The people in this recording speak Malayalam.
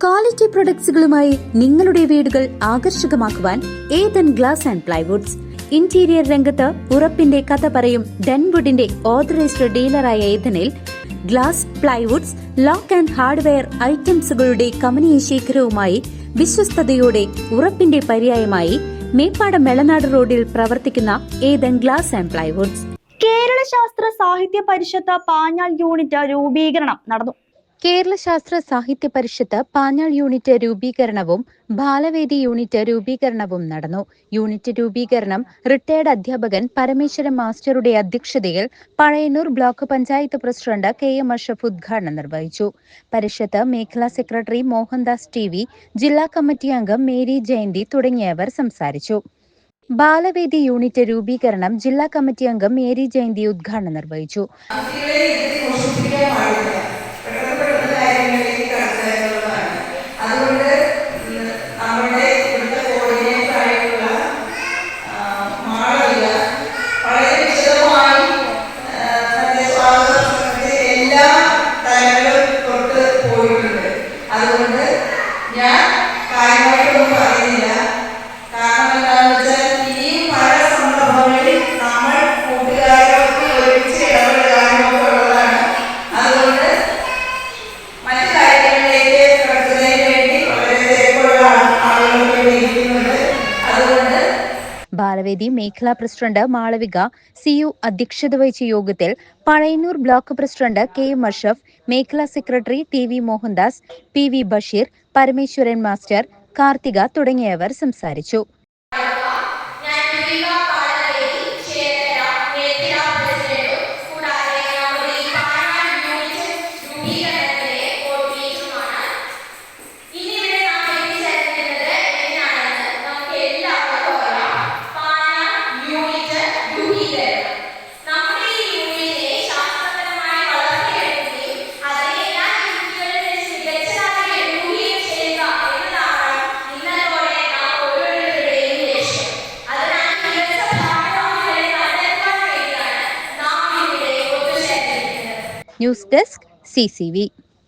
ക്വാളിറ്റി പ്രൊഡക്ട്സുകളുമായി നിങ്ങളുടെ വീടുകൾ ആകർഷകമാക്കുവാൻ Ethan glass and plywoods. Interior രംഗത്ത് ഉറപ്പിന്റെ കഥ പറയും ഡെൻവുഡിന്റെ ഓതറൈസ്ഡ് ഡീലറായ ഏതനിൽ glass, plywoods, lock and hardware ഐറ്റംസുകളുടെ കമനീയ ശേഖരവുമായി വിശ്വസ്തയോടെ ഉറപ്പിന്റെ പര്യായമായി മേപ്പാടം മെളനാട് റോഡിൽ പ്രവർത്തിക്കുന്ന Ethan glass and plywoods. Kerala Shastra Sahitya Parishad Panjal unit രൂപീകരണം നടന്നു. കേരള ശാസ്ത്ര സാഹിത്യ പരിഷത്ത് പാഞ്ഞാൾ യൂണിറ്റ് രൂപീകരണവും ബാലവേദി യൂണിറ്റ് രൂപീകരണവും നടന്നു. യൂണിറ്റ് രൂപീകരണം റിട്ടയർഡ് അധ്യാപകൻ പരമേശ്വരൻ മാസ്റ്ററുടെ അധ്യക്ഷതയിൽ Pazhayannur block panchayat president KM Ashraf ഉദ്ഘാടനം നിർവഹിച്ചു. പരിഷത്ത് മേഖലാ സെക്രട്ടറി മോഹൻദാസ് TV, ജില്ലാ കമ്മിറ്റി അംഗം മേരി ജയന്തി തുടങ്ങിയവർ സംസാരിച്ചു. ബാലവേദി യൂണിറ്റ് രൂപീകരണം ജില്ലാ കമ്മിറ്റി അംഗം മേരി ജയന്തി ഉദ്ഘാടനം നിർവഹിച്ചു. അതുകൊണ്ട് ഞാൻ കാര്യമായിട്ടൊന്നും പറയുന്നില്ല. കാരണം എന്താണെന്ന് വെച്ചാൽ ഇനിയും പല സന്ദർഭങ്ങളിൽ നമ്മൾ കൂട്ടുകാരൊക്കെ ഒരുമിച്ച് ഇടപെടാനൊക്കെ ഉള്ളതാണ്. അതുകൊണ്ട് മറ്റു കാര്യങ്ങളിലേക്ക് കിടക്കുന്നതിന് വേണ്ടി വളരെ തിരക്കുള്ള ആളുകളൊക്കെ ഇരിക്കുന്നുണ്ട്. അതുകൊണ്ട് ബാലവേദി മേഖലാ പ്രസിഡന്റ് മാളവിക CU അധ്യക്ഷത വഹിച്ച യോഗത്തിൽ Pazhayannur block president KM Ashraf, മേഖലാ secretary TV Mohandas, PV Basheer, Parameswaran master, Karthika തുടങ്ങിയവർ സംസാരിച്ചു. News desk CCV.